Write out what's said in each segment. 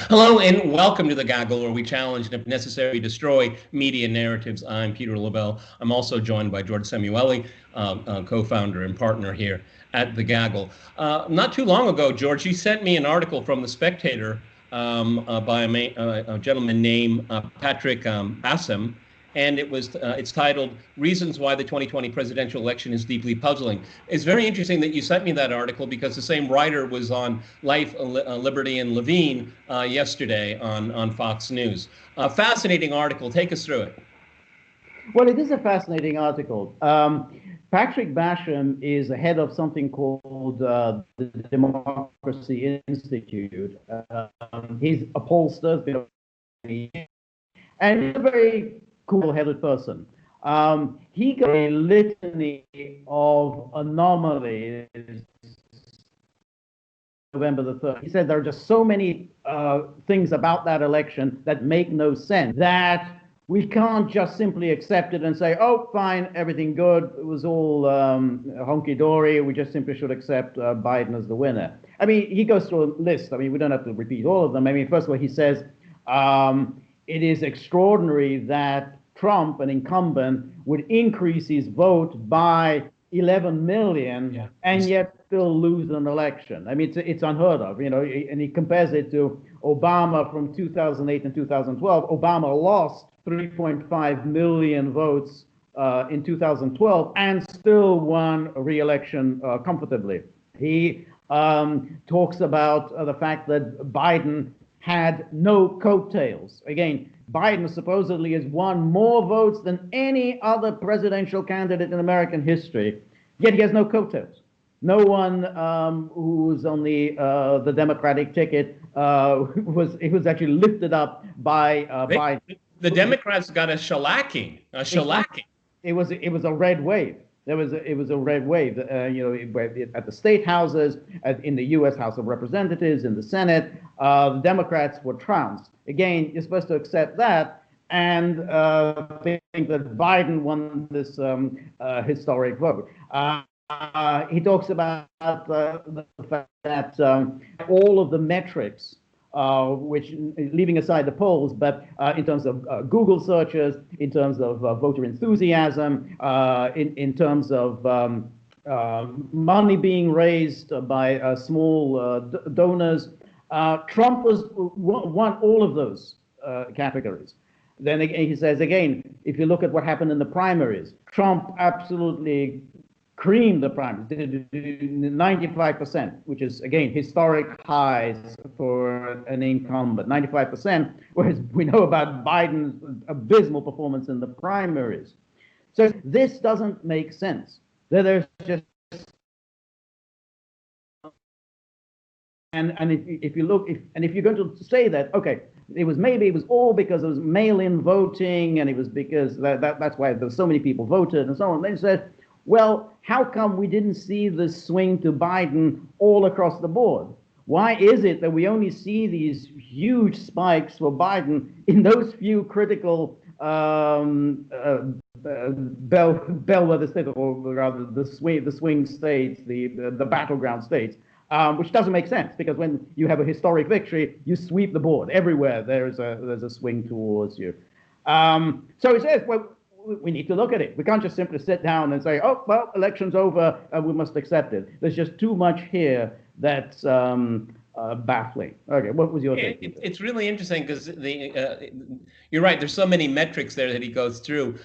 Hello and welcome to the Gaggle, where we challenge and, if necessary, destroy media narratives. I'm Peter Lavelle. I'm also joined by George Szamuely, co-founder and partner here at the Gaggle. Not too long ago, George, you sent me an article from The Spectator by a gentleman named Patrick Bassem, and it's titled "Reasons Why the 2020 Presidential Election is Deeply Puzzling." It's very interesting that you sent me that article because the same writer was on Life, Liberty, and Levine yesterday on Fox News. Fascinating article. Take us through it. Well, it is a fascinating article. Patrick Basham is the head of something called the Democracy Institute. He's a pollster, and he's a very cool-headed person. He got a litany of anomalies. November the 3rd. He said there are just so many things about that election that make no sense, that we can't just simply accept it and say, oh, fine, everything good. It was all honky-dory. We just simply should accept Biden as the winner. I mean, he goes through a list. I mean, we don't have to repeat all of them. I mean, first of all, he says, it is extraordinary that Trump, an incumbent, would increase his vote by 11 million and yet still lose an election. I mean, it's unheard of, you know, and he compares it to Obama from 2008 and 2012. Obama lost 3.5 million votes in 2012 and still won a re-election comfortably. He talks about the fact that Biden had no coattails. Again, Biden supposedly has won more votes than any other presidential candidate in American history, yet he has no coattails. No one who's on the Democratic ticket was actually lifted up by Biden. The Democrats got a shellacking. It was a red wave. It was a red wave, you know, at the state houses, in the U.S. House of Representatives, in the Senate. The Democrats were trounced. Again, you're supposed to accept that and think that Biden won this historic vote. He talks about the fact that all of the metrics, which, leaving aside the polls, but in terms of Google searches, in terms of voter enthusiasm, in terms of money being raised by small donors, Trump won all of those categories. Then he says, again, if you look at what happened in the primaries, Trump absolutely creamed the primaries, 95%, which is, again, historic highs for an incumbent, 95%, whereas we know about Biden's abysmal performance in the primaries. So this doesn't make sense. There's just, and if you look, if you're going to say that, okay, it was all because it was mail-in voting, and it was because that's why there's so many people voted and so on. They said, well, how come we didn't see this swing to Biden all across the board? Why is it that we only see these huge spikes for Biden in those few critical bellwether states, or rather the swing states, the battleground states, which doesn't make sense, because when you have a historic victory, you sweep the board everywhere. There's a swing towards you. So he says, well, we need to look at it. We can't just simply sit down and say, oh, well, election's over, and we must accept it. There's just too much here that's baffling. Okay, what was your take? It's really interesting because you're right. There's so many metrics there that he goes through.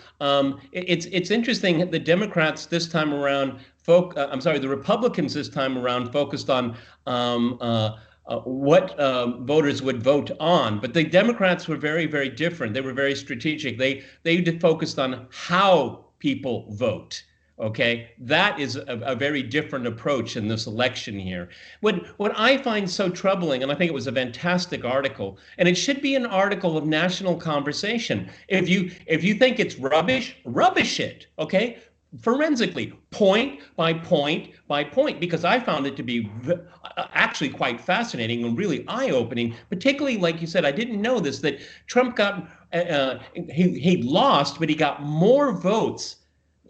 It's interesting. The Democrats this time around, the Republicans this time around focused on what voters would vote on, but the Democrats were very, very different. They were very strategic. They focused on how people vote. Okay, that is a very different approach in this election here. What I find so troubling, and I think it was a fantastic article, and it should be an article of national conversation. If you think it's rubbish, rubbish it. Okay. Forensically, point by point by point, because I found it to be actually quite fascinating and really eye-opening, particularly, like you said, I didn't know this, that Trump got, he lost, but he got more votes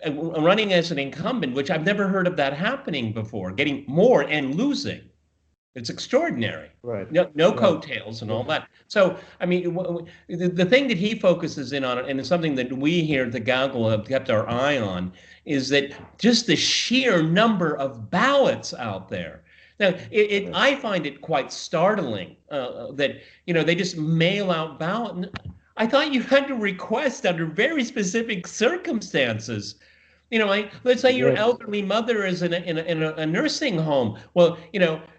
running as an incumbent, which I've never heard of that happening before, getting more and losing. It's extraordinary. Right. No Right. coattails and all that. So, I mean, the thing that he focuses in on, and it's something that we here at the Gaggle have kept our eye on, is that just the sheer number of ballots out there. Now, Right. I find it quite startling that they just mail out ballot. I thought you had to request under very specific circumstances. Like let's say your Yes. elderly mother is in a nursing home. Well,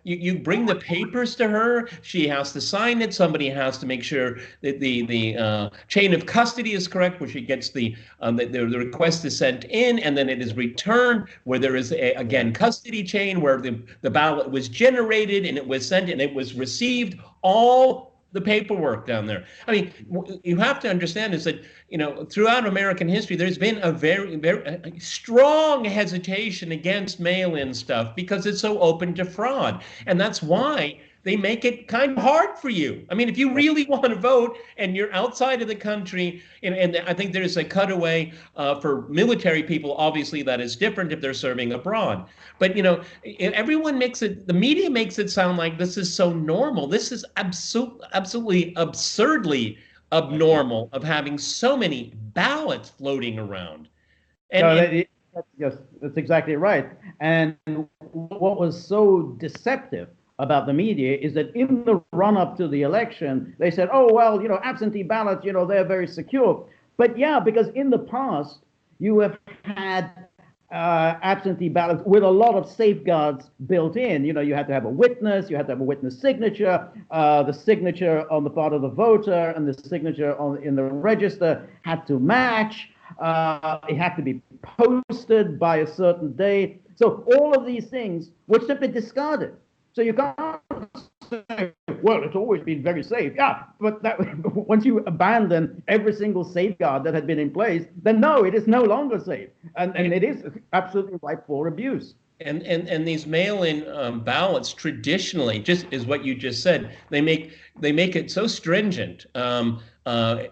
you bring the papers to her. She has to sign it. Somebody has to make sure that the chain of custody is correct, where she gets the request is sent in, and then it is returned, where there is again Right. custody chain, where the ballot was generated and it was sent and it was received. All the paperwork down there. I mean, you have to understand is that throughout American history, there's been a very, very strong hesitation against mail-in stuff because it's so open to fraud, and that's why they make it kind of hard for you. I mean, if you really want to vote and you're outside of the country, and I think there's a cutaway for military people. Obviously, that is different if they're serving abroad. But everyone makes it. The media makes it sound like this is so normal. This is absolutely absurdly abnormal of having so many ballots floating around. And No, and that's exactly right. And what was so deceptive about the media is that in the run up to the election, they said, oh, well, absentee ballots, they're very secure. But yeah, because in the past, you have had absentee ballots with a lot of safeguards built in. You had to have a witness, you had to have a witness signature, the signature on the part of the voter and the signature in the register had to match. It had to be posted by a certain date. So all of these things were simply discarded. So you can't say, well, it's always been very safe. Yeah, but once you abandon every single safeguard that had been in place, then no, it is no longer safe. And it is absolutely ripe for abuse. And these mail-in ballots traditionally, just is what you just said, they make it so stringent that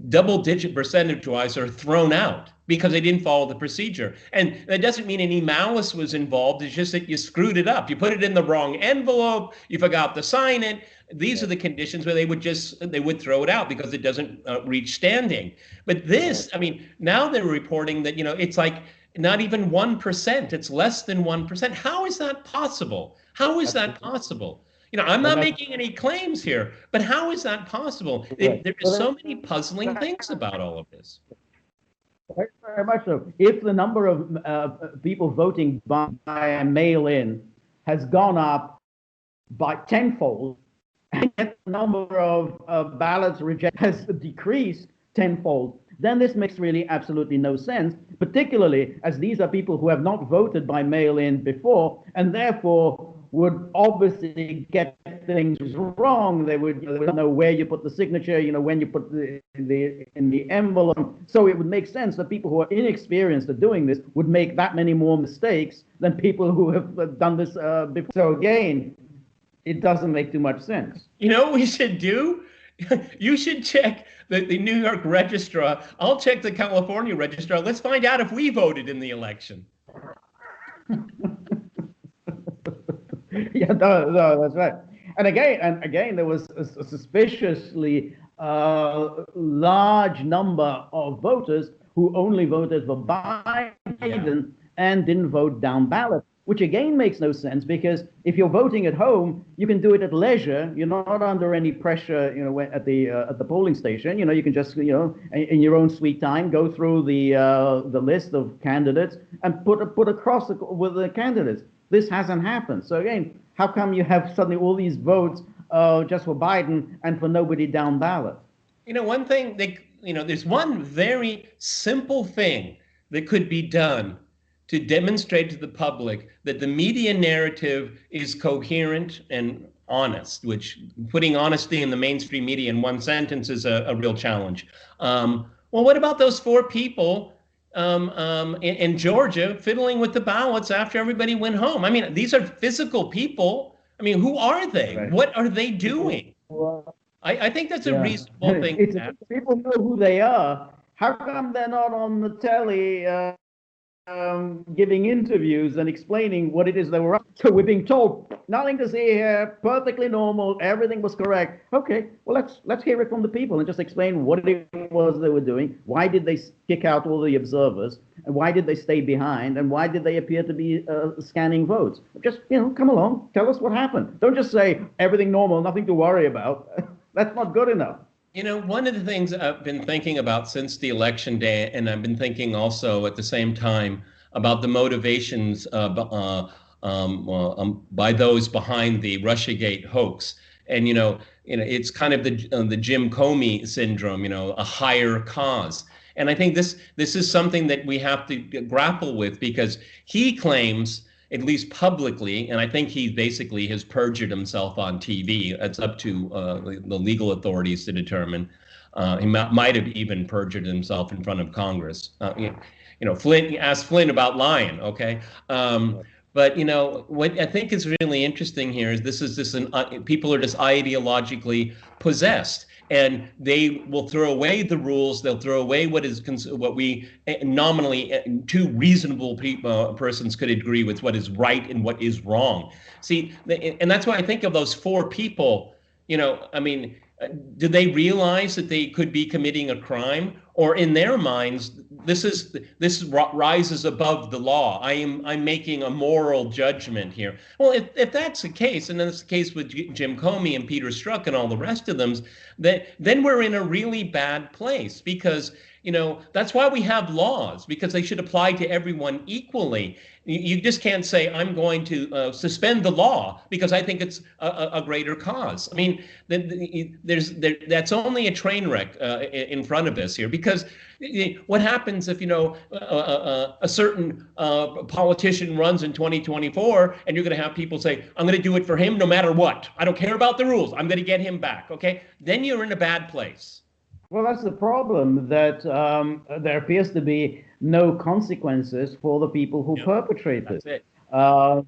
double-digit percentage-wise are thrown out because they didn't follow the procedure. And that doesn't mean any malice was involved. It's just that you screwed it up. You put it in the wrong envelope. You forgot to sign it. These are the conditions where they would throw it out because it doesn't reach standing. But this, I mean, now they're reporting that it's like not even 1%. It's less than 1%. How is that possible? How is that possible? I'm And not that's making any claims here, but how is that possible? right. There is so many puzzling things about all of this. Very, very much so. If the number of people voting by mail-in has gone up by tenfold, and yet the number of ballots rejected has decreased tenfold, then this makes really absolutely no sense, particularly as these are people who have not voted by mail-in before, and therefore would obviously get things wrong. They would know where you put the signature, when you put in the envelope. So it would make sense that people who are inexperienced at doing this would make that many more mistakes than people who have done this before. So again, it doesn't make too much sense. You know what we should do? You should check the New York registrar. I'll check the California registrar. Let's find out if we voted in the election. Yeah, no, that's right. And again, there was a suspiciously large number of voters who only voted for Biden Yeah. and didn't vote down ballot, which again makes no sense because if you're voting at home, you can do it at leisure. You're not under any pressure, at the polling station. You can just, in your own sweet time, go through the list of candidates and put a cross with the candidates. This hasn't happened. So again, how come you have suddenly all these votes just for Biden and for nobody down ballot? One thing there's one very simple thing that could be done to demonstrate to the public that the media narrative is coherent and honest, which putting honesty in the mainstream media in one sentence is a real challenge. Well, what about those four people in Georgia fiddling with the ballots after everybody went home? I mean, these are physical people. I mean, who are they? Right. What are they doing? I think that's a Yeah, reasonable thing it's to ask. people know who they are. How come they're not on the telly? giving interviews and explaining what it is they were up to. We're being told nothing to see here, perfectly normal, everything was correct. Okay, well let's hear it from the people and just explain what it was they were doing. Why did they kick out all the observers, and why did they stay behind, and why did they appear to be scanning votes? Just come along, tell us what happened. Don't just say everything normal, nothing to worry about. That's not good enough. One of the things I've been thinking about since the election day, and I've been thinking also at the same time about the motivations by those behind the Russiagate hoax. And it's kind of the Jim Comey syndrome, a higher cause. And I think this is something that we have to grapple with, because he claims, at least publicly, and I think he basically has perjured himself on TV. It's up to the legal authorities to determine. He might have even perjured himself in front of Congress. Flynn asked Flynn about lying. Okay. But what I think is really interesting here is people are just ideologically possessed, and they will throw away the rules. They'll throw away what we nominally two reasonable persons could agree with, what is right and what is wrong. See, and that's why I think of those four people. Do they realize that they could be committing a crime, or in their minds, this rises above the law? I'm making a moral judgment here. Well, if that's the case, and that's the case with Jim Comey and Peter Strzok and all the rest of them, then we're in a really bad place, because that's why we have laws, because they should apply to everyone equally. You just can't say, I'm going to suspend the law because I think it's a greater cause. I mean, that's only a train wreck in front of us here, because what happens if a certain politician runs in 2024, and you're going to have people say, I'm going to do it for him no matter what. I don't care about the rules. I'm going to get him back. Okay, then you're in a bad place. Well, that's the problem, that there appears to be no consequences for the people who perpetrate this.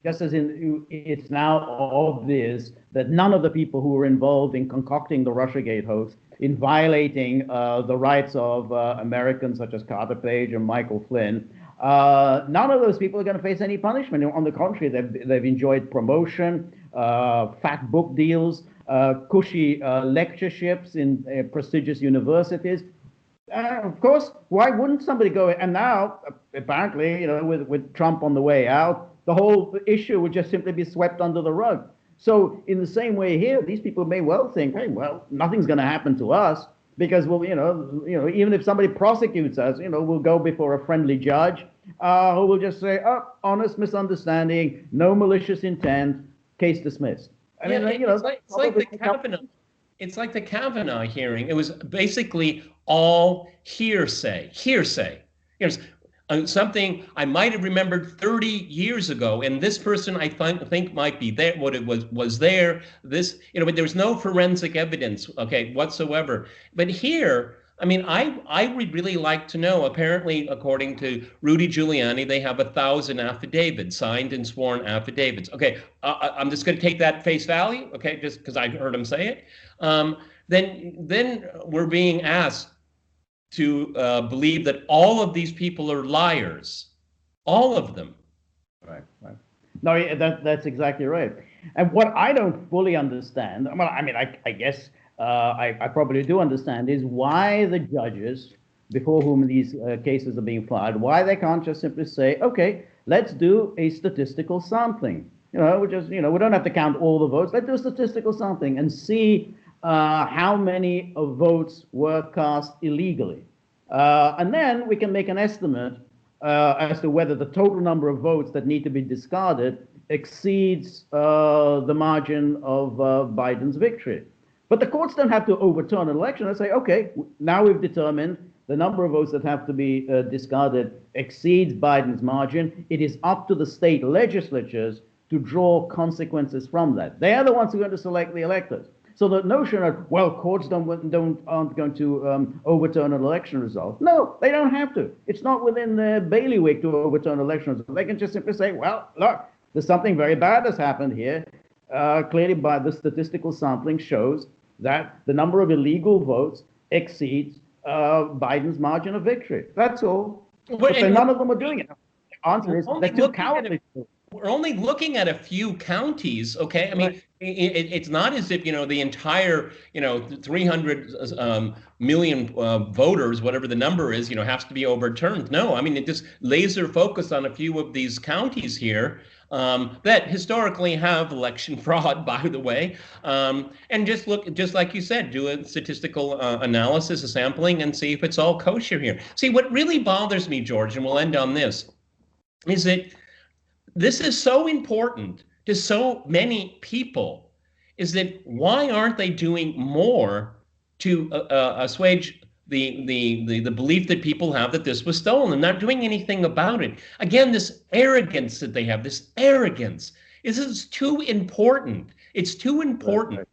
Just as it's now obvious that none of the people who were involved in concocting the Russiagate hoax, in violating the rights of Americans such as Carter Page and Michael Flynn, none of those people are going to face any punishment. On the contrary, they've enjoyed promotion, fat book deals, cushy lectureships in prestigious universities. Of course, why wouldn't somebody go? And now, apparently, with Trump on the way out, the whole issue would just simply be swept under the rug. So, in the same way here, these people may well think, hey, well, nothing's going to happen to us, because even if somebody prosecutes us, we'll go before a friendly judge who will just say, oh, honest misunderstanding, no malicious intent, case dismissed. It's like the Kavanaugh. It's like the Kavanaugh hearing. It was basically all hearsay. Something I might have remembered 30 years ago, and this person I think might be there. What it was there. This, but there's no forensic evidence, whatsoever. But here, I would really like to know. Apparently, according to Rudy Giuliani, they have 1,000 affidavits, signed and sworn affidavits. Okay, I'm just going to take that face value. Okay, just because I heard him say it. Then we're being asked to believe that all of these people are liars, all of them. Right. No, that's exactly right. And what I don't fully understand, I guess. I probably do understand, is why the judges before whom these cases are being filed, why they can't just simply say, okay, let's do a statistical sampling. We don't have to count all the votes. Let's do a statistical sampling and see how many votes were cast illegally. And then we can make an estimate as to whether the total number of votes that need to be discarded exceeds the margin of Biden's victory. But the courts don't have to overturn an election and say, okay, now we've determined the number of votes that have to be discarded exceeds Biden's margin. It is up to the state legislatures to draw consequences from that. They are the ones who are going to select the electors. So the notion of, well, courts aren't going to overturn an election result. No, they don't have to. It's not within their bailiwick to overturn election results. They can just simply say, well, look, there's something very bad has happened here. Clearly, by the statistical sampling shows that the number of illegal votes exceeds Biden's margin of victory. That's all. But none of them are doing it. answer is they're too cowardly. We're only looking at a few counties, okay? I mean, it's not as if, the entire, 300 million voters, whatever the number is, has to be overturned. No, I mean, it just laser focused on a few of these counties here that historically have election fraud, by the way. And just like you said, do a statistical analysis, a sampling, and see if it's all kosher here. See, what really bothers me, George, and we'll end on this, is that this is so important to so many people, is that why aren't they doing more to assuage the belief that people have that this was stolen and not doing anything about it? Again, this arrogance that they have, this arrogance, is too important. It's too important.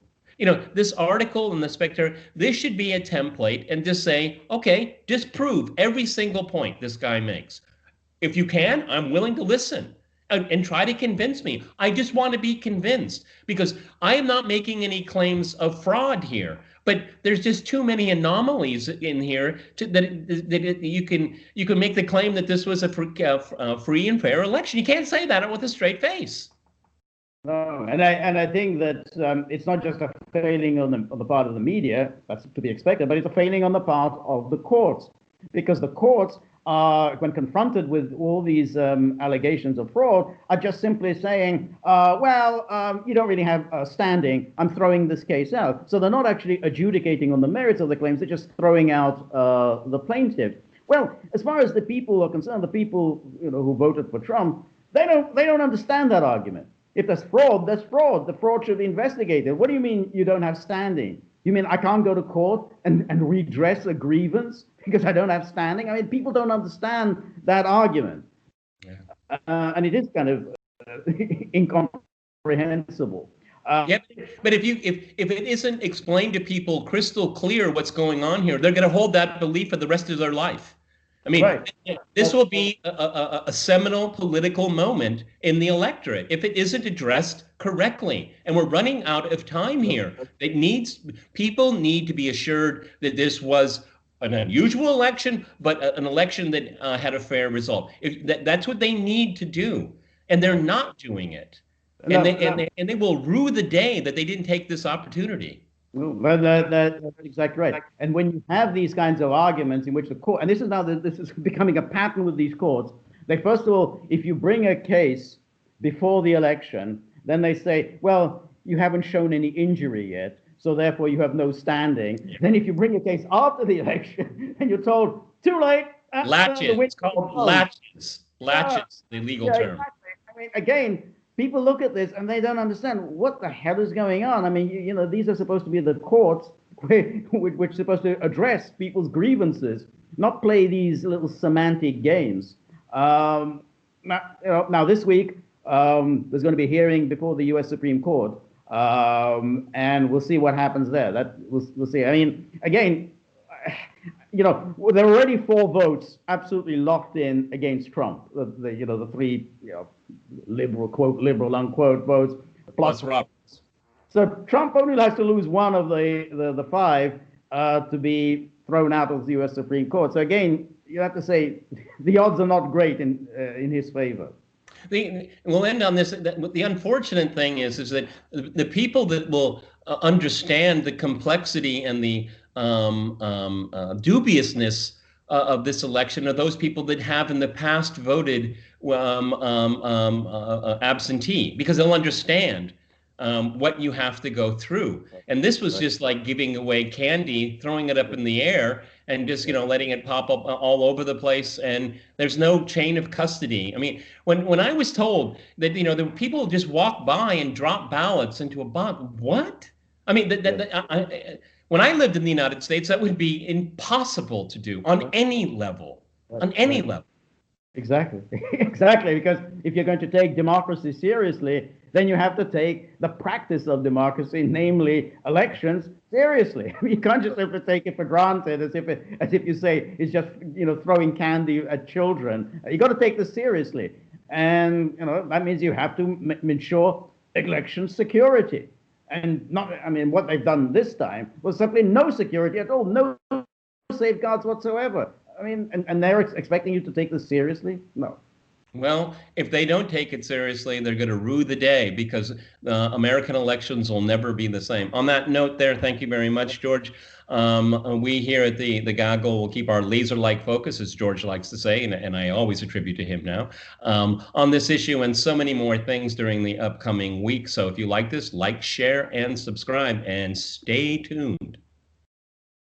This article in the Spectator, this should be a template and just say, okay, just prove every single point this guy makes. If you can, I'm willing to listen. And try to convince me. I just want to be convinced, because I am not making any claims of fraud here. But there's just too many anomalies in here that you can make the claim that this was a free and fair election. You can't say that with a straight face. No, and I think that it's not just a failing on the part of the media, that's to be expected, but it's a failing on the part of the courts, because the courts are, when confronted with all these allegations of fraud, are just simply saying, you don't really have standing, I'm throwing this case out. So they're not actually adjudicating on the merits of the claims, they're just throwing out the plaintiff. Well, as far as the people are concerned, the people who voted for Trump, they don't understand that argument. If there's fraud, there's fraud. The fraud should be investigated. What do you mean you don't have standing? You mean I can't go to court and redress a grievance because I don't have standing? I mean, people don't understand that argument. Yeah. And it is kind of incomprehensible. But if it isn't explained to people crystal clear what's going on here, they're going to hold that belief for the rest of their life. I mean, this will be a seminal political moment in the electorate if it isn't addressed correctly. And we're running out of time here. People need to be assured that this was an unusual election, but an election that had a fair result. That's what they need to do, and they're not doing it. And they will rue the day that they didn't take this opportunity. Well, that's exactly right. And when you have these kinds of arguments in which the court, and this is becoming a pattern with these courts, they first of all, if you bring a case before the election, then they say, well, you haven't shown any injury yet, so therefore you have no standing. Yeah. Then if you bring a case after the election, and you're told, too late. Latches, it's called latches, the legal term. Exactly. I mean, again, people look at this and they don't understand what the hell is going on. I mean, these are supposed to be the courts which are supposed to address people's grievances, not play these little semantic games. Now this week, there's going to be a hearing before the U.S. Supreme Court, and we'll see what happens there. We'll see. I mean, again, there are already 4 votes absolutely locked in against Trump. The 3, liberal, quote, liberal, unquote, votes, plus Roberts. So Trump only has to lose one of the 5 to be thrown out of the U.S. Supreme Court. So again, you have to say the odds are not great in his favor. We'll end on this. The unfortunate thing is that the people that will understand the complexity and the dubiousness of this election are those people that have in the past voted absentee, because they'll understand what you have to go through. And this was just like giving away candy, throwing it up in the air, and just letting it pop up all over the place. And there's no chain of custody. I mean, when I was told that the people just walk by and drop ballots into a box, what? I mean, when I lived in the United States, that would be impossible to do on any level. On any level. Exactly. Exactly. Because if you're going to take democracy seriously, then you have to take the practice of democracy, namely elections, seriously. You can't just simply take it for granted as if you say it's just throwing candy at children. You got to take this seriously, and that means you have to ensure election security. And what they've done this time was simply no security at all, no safeguards whatsoever. I mean, and they're expecting you to take this seriously? No. Well, if they don't take it seriously, they're going to rue the day because American elections will never be the same. On that note, there, thank you very much, George. We here at the Gaggle will keep our laser-like focus, as George likes to say, and I always attribute to him now, on this issue and so many more things during the upcoming week. So if you like this, like, share, and subscribe, and stay tuned.